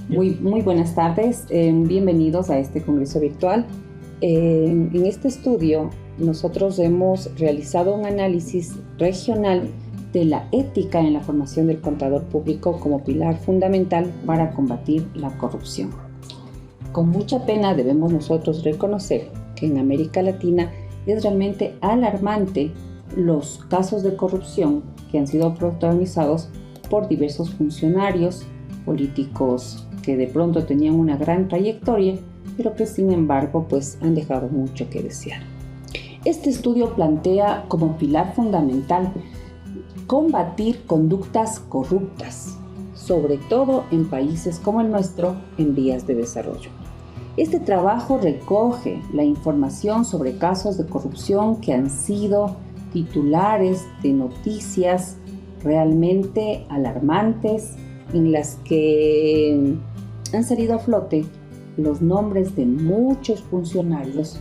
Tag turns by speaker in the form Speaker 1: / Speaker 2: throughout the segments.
Speaker 1: Muy buenas tardes, bienvenidos a este congreso virtual. En este estudio nosotros hemos realizado un análisis regional de la ética en la formación del contador público como pilar fundamental para combatir la corrupción. Con mucha pena debemos nosotros reconocer que en América Latina es realmente alarmante los casos de corrupción que han sido protagonizados por diversos funcionarios políticos que de pronto tenían una gran trayectoria, pero que sin embargo han dejado mucho que desear. Este estudio plantea como pilar fundamental combatir conductas corruptas, sobre todo en países como el nuestro en vías de desarrollo. Este trabajo recoge la información sobre casos de corrupción que han sido titulares de noticias realmente alarmantes, en las que han salido a flote los nombres de muchos funcionarios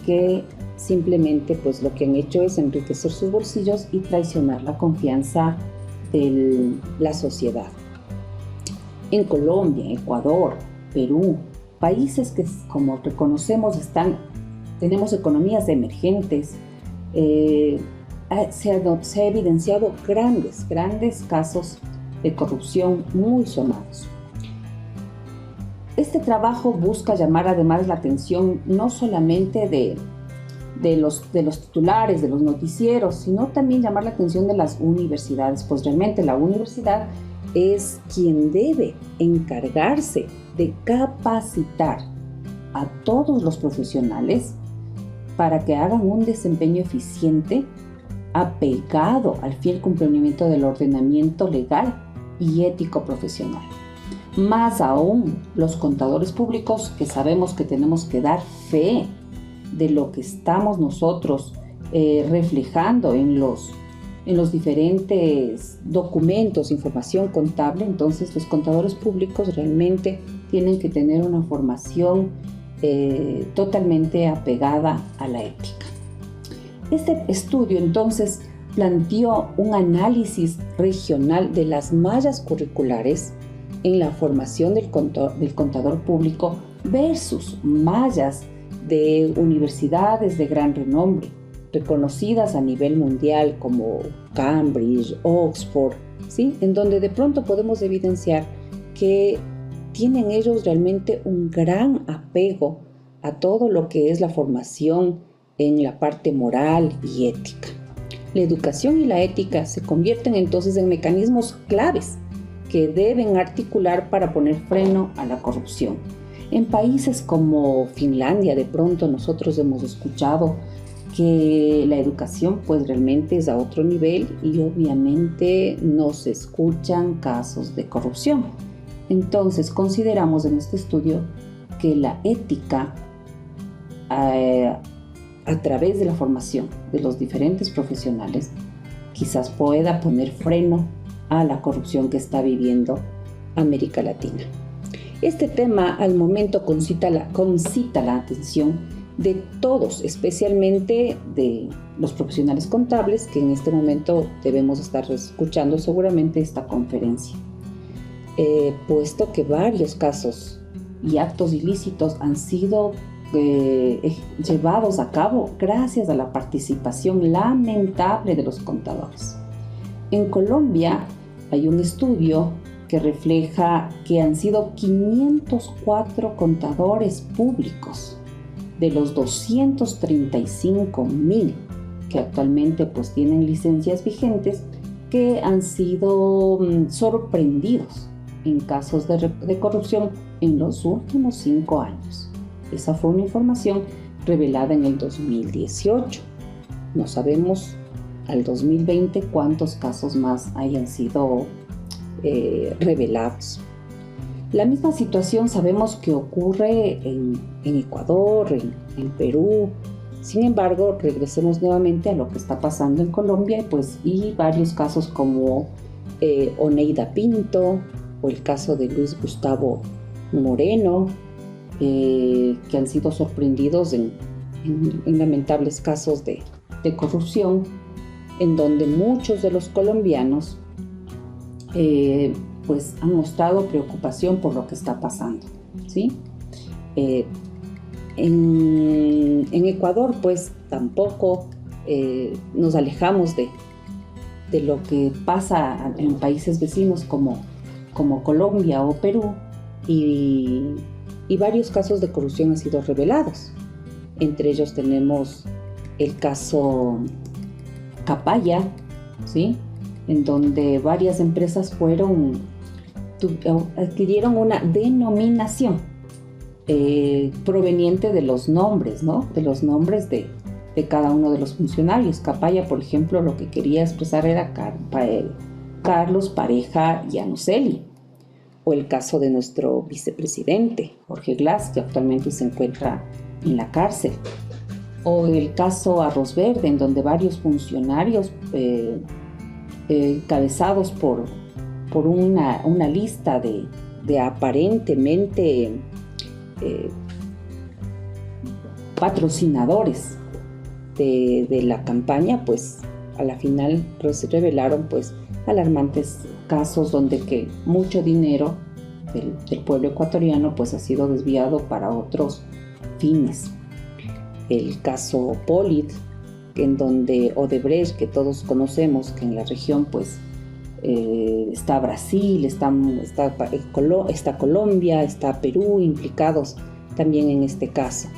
Speaker 1: que simplemente lo que han hecho es enriquecer sus bolsillos y traicionar la confianza de la sociedad. En Colombia, Ecuador, Perú, países que, como reconocemos, tenemos economías emergentes, se ha evidenciado grandes casos de corrupción muy sonados. Este trabajo busca llamar además la atención no solamente de los titulares, de los noticieros, sino también llamar la atención de las universidades, pues realmente la universidad es quien debe encargarse de capacitar a todos los profesionales para que hagan un desempeño eficiente, apegado al fiel cumplimiento del ordenamiento legal y ético profesional. Más aún, los contadores públicos, que sabemos que tenemos que dar fe de lo que estamos nosotros reflejando en los diferentes documentos, información contable. Entonces los contadores públicos realmente tienen que tener una formación totalmente apegada a la ética. Este estudio entonces planteó un análisis regional de las mallas curriculares en la formación del contador público versus mallas de universidades de gran renombre, reconocidas a nivel mundial como Cambridge, Oxford, ¿sí? En donde de pronto podemos evidenciar que tienen ellos realmente un gran apego a todo lo que es la formación en la parte moral y ética. La educación y la ética se convierten entonces en mecanismos claves que deben articular para poner freno a la corrupción. En países como Finlandia, de pronto nosotros hemos escuchado que la educación realmente es a otro nivel y obviamente no se escuchan casos de corrupción. Entonces consideramos en este estudio que la ética a través de la formación de los diferentes profesionales quizás pueda poner freno a la corrupción que está viviendo América Latina. Este tema al momento concita la atención de todos, especialmente de los profesionales contables que en este momento debemos estar escuchando seguramente esta conferencia, puesto que varios casos y actos ilícitos han sido llevados a cabo gracias a la participación lamentable de los contadores. En Colombia hay un estudio que refleja que han sido 504 contadores públicos de los 235,000 que actualmente tienen licencias vigentes, que han sido sorprendidos en casos de corrupción en los últimos 5 años. Esa fue una información revelada en el 2018. No sabemos al 2020 cuántos casos más hayan sido revelados. La misma situación sabemos que ocurre en Ecuador, en Perú. Sin embargo, regresemos nuevamente a lo que está pasando en Colombia y varios casos como Oneida Pinto o el caso de Luis Gustavo Moreno, que han sido sorprendidos en lamentables casos de corrupción, en donde muchos de los colombianos pues han mostrado preocupación por lo que está pasando, ¿sí? En Ecuador, pues tampoco nos alejamos de lo que pasa en países vecinos como Colombia o Perú, y varios casos de corrupción han sido revelados. Entre ellos tenemos el caso Capaya, ¿sí? En donde varias empresas adquirieron una denominación proveniente de los nombres, ¿no? De los nombres de cada uno de los funcionarios. Capaya, por ejemplo, lo que quería expresar era Carlos Pareja Llanuselli, o el caso de nuestro vicepresidente, Jorge Glass, que actualmente se encuentra en la cárcel, o el caso Arroz Verde, en donde varios funcionarios encabezados por una lista de aparentemente patrocinadores de la campaña, pues a la final se revelaron pues alarmantes casos donde que mucho dinero del pueblo ecuatoriano pues ha sido desviado para otros fines. El caso Polit, en donde Odebrecht, que todos conocemos que en la región pues está Brasil, está Colombia, está Perú implicados también en este caso.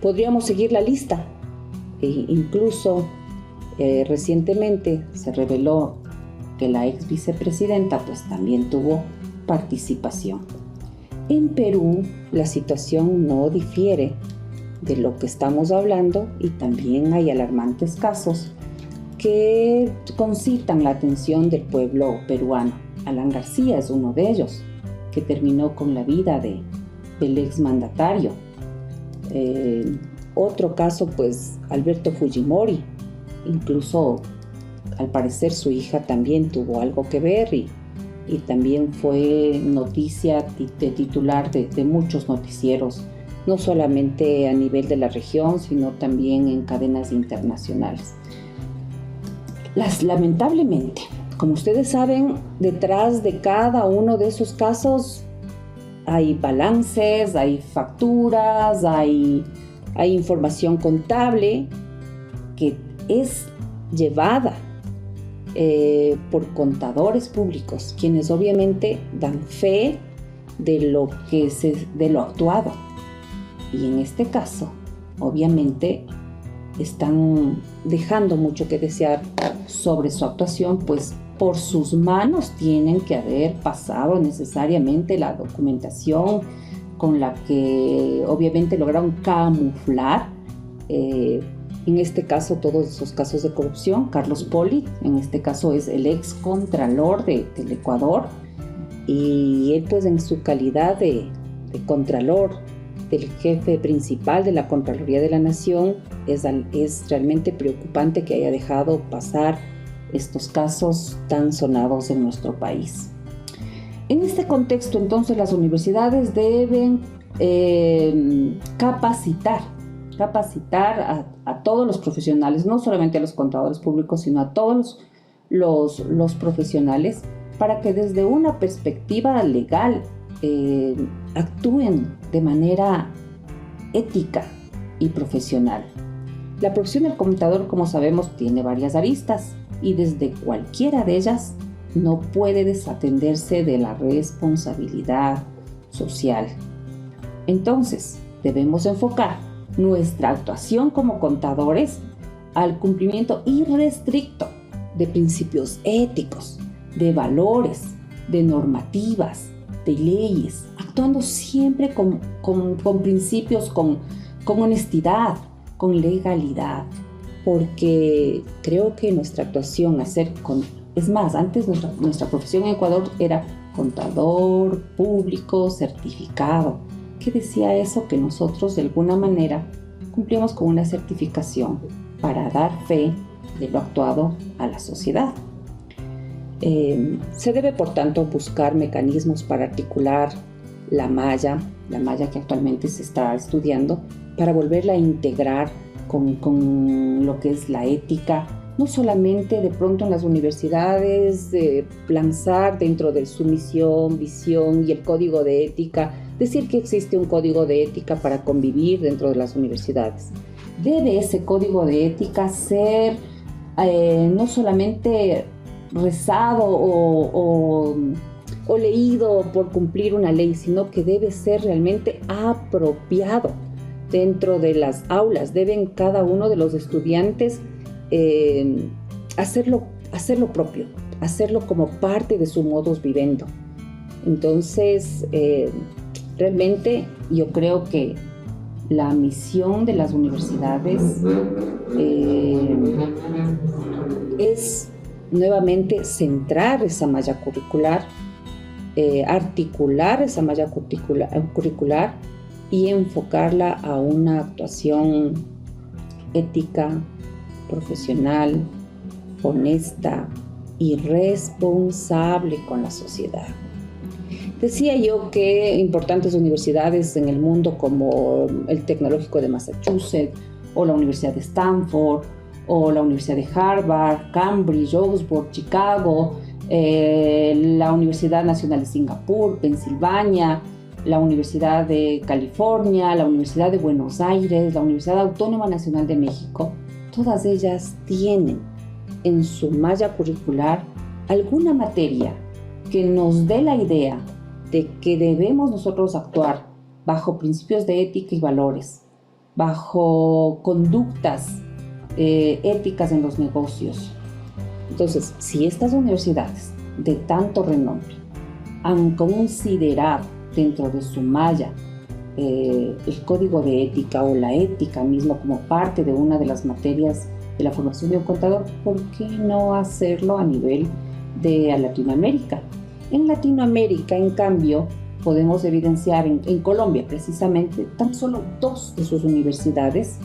Speaker 1: Podríamos seguir la lista. Incluso recientemente se reveló que la ex vicepresidenta pues también tuvo participación. En Perú la situación no difiere de lo que estamos hablando, y también hay alarmantes casos que concitan la atención del pueblo peruano. Alan García es uno de ellos, que terminó con la vida del exmandatario. Otro caso, pues Alberto Fujimori, incluso al parecer su hija también tuvo algo que ver y también fue noticia de titular de muchos noticieros, no solamente a nivel de la región, sino también en cadenas internacionales. Lamentablemente, como ustedes saben, detrás de cada uno de esos casos hay balances, hay facturas, hay información contable que es llevada por contadores públicos, quienes obviamente dan fe de lo actuado. Y en este caso, obviamente, están dejando mucho que desear sobre su actuación, pues por sus manos tienen que haber pasado necesariamente la documentación con la que obviamente lograron camuflar en este caso todos esos casos de corrupción. Carlos Poli, en este caso, es el ex contralor del Ecuador, y él pues en su calidad de contralor, del jefe principal de la Contraloría de la Nación, es realmente preocupante que haya dejado pasar estos casos tan sonados en nuestro país. En este contexto, entonces, las universidades deben capacitar a todos los profesionales, no solamente a los contadores públicos, sino a todos los profesionales, para que desde una perspectiva legal actúen de manera ética y profesional. La profesión del contador, como sabemos, tiene varias aristas, y desde cualquiera de ellas no puede desatenderse de la responsabilidad social. Entonces, debemos enfocar nuestra actuación como contadores al cumplimiento irrestricto de principios éticos, de valores, de normativas, de leyes, actuando siempre con principios, con honestidad, con legalidad, porque creo que nuestra actuación es más, antes nuestra profesión en Ecuador era contador público certificado. ¿Qué decía eso? Que nosotros de alguna manera cumplimos con una certificación para dar fe de lo actuado a la sociedad. Se debe, por tanto, buscar mecanismos para articular la malla que actualmente se está estudiando, para volverla a integrar con lo que es la ética no solamente de pronto en las universidades lanzar dentro de su misión, visión y el código de ética, decir que existe un código de ética para convivir dentro de las universidades. Debe ese código de ética ser no solamente rezado o leído por cumplir una ley, sino que debe ser realmente apropiado dentro de las aulas. Deben cada uno de los estudiantes hacerlo propio, hacerlo como parte de su modus vivendi. Entonces, realmente yo creo que la misión de las universidades es nuevamente centrar esa malla curricular, articular esa malla curricular y enfocarla a una actuación ética, profesional, honesta y responsable con la sociedad. Decía yo que importantes universidades en el mundo como el Tecnológico de Massachusetts o la Universidad de Stanford o la Universidad de Harvard, Cambridge, Oxford, Chicago, la Universidad Nacional de Singapur, Pensilvania, la Universidad de California, la Universidad de Buenos Aires, la Universidad Autónoma Nacional de México, todas ellas tienen en su malla curricular alguna materia que nos dé la idea de que debemos nosotros actuar bajo principios de ética y valores, bajo conductas éticas en los negocios. Entonces, si estas universidades de tanto renombre han considerado dentro de su malla el código de ética o la ética mismo como parte de una de las materias de la formación de un contador, ¿por qué no hacerlo a nivel de Latinoamérica? En Latinoamérica, en cambio, podemos evidenciar en Colombia precisamente, tan solo 2 de sus universidades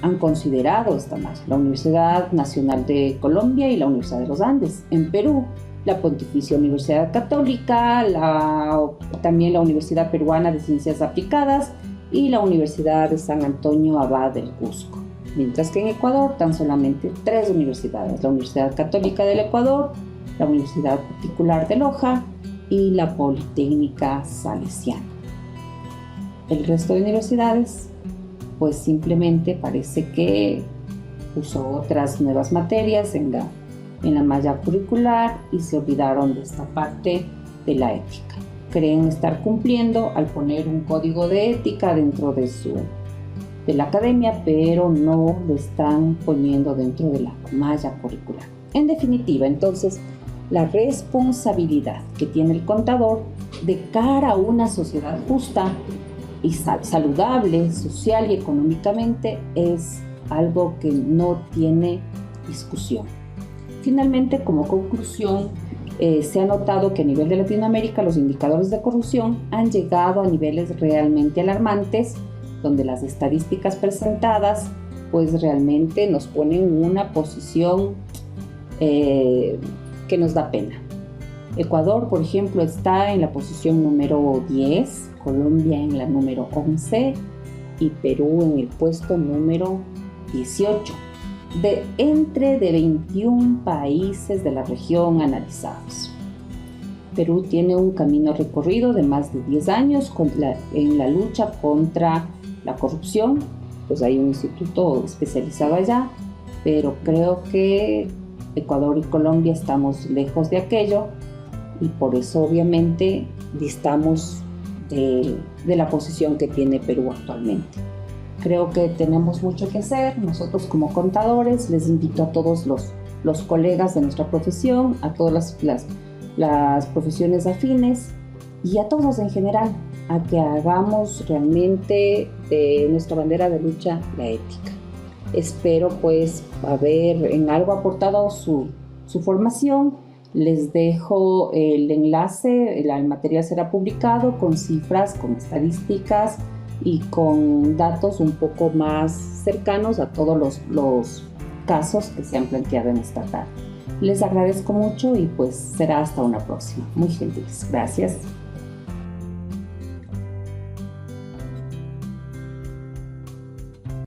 Speaker 1: han considerado esta malla, la Universidad Nacional de Colombia y la Universidad de los Andes. En Perú, la Pontificia Universidad Católica, también la Universidad Peruana de Ciencias Aplicadas y la Universidad de San Antonio Abad del Cusco. Mientras que en Ecuador, tan solamente 3 universidades, la Universidad Católica del Ecuador, la Universidad Particular de Loja y la Politécnica Salesiana. El resto de universidades, pues simplemente parece que usó otras nuevas materias en la malla curricular y se olvidaron de esta parte de la ética. Creen estar cumpliendo al poner un código de ética dentro de la academia, pero no lo están poniendo dentro de la malla curricular. En definitiva, entonces, la responsabilidad que tiene el contador de cara a una sociedad justa y saludable, social y económicamente, es algo que no tiene discusión. Finalmente, como conclusión, se ha notado que a nivel de Latinoamérica los indicadores de corrupción han llegado a niveles realmente alarmantes, donde las estadísticas presentadas pues realmente nos ponen en una posición que nos da pena. Ecuador, por ejemplo, está en la posición número 10, Colombia en la número 11 y Perú en el puesto número 18, entre 21 países de la región analizados. Perú tiene un camino recorrido de más de 10 años en la lucha contra la corrupción, pues hay un instituto especializado allá, pero creo que Ecuador y Colombia estamos lejos de aquello y por eso obviamente distamos de la posición que tiene Perú actualmente. Creo que tenemos mucho que hacer. Nosotros como contadores les invito a todos los colegas de nuestra profesión, a todas las profesiones afines y a todos en general a que hagamos realmente de nuestra bandera de lucha la ética. Espero pues haber en algo aportado su formación. Les dejo el enlace, el material será publicado con cifras, con estadísticas y con datos un poco más cercanos a todos los casos que se han planteado en esta tarde. Les agradezco mucho y pues será hasta una próxima. Muy gentiles. Gracias.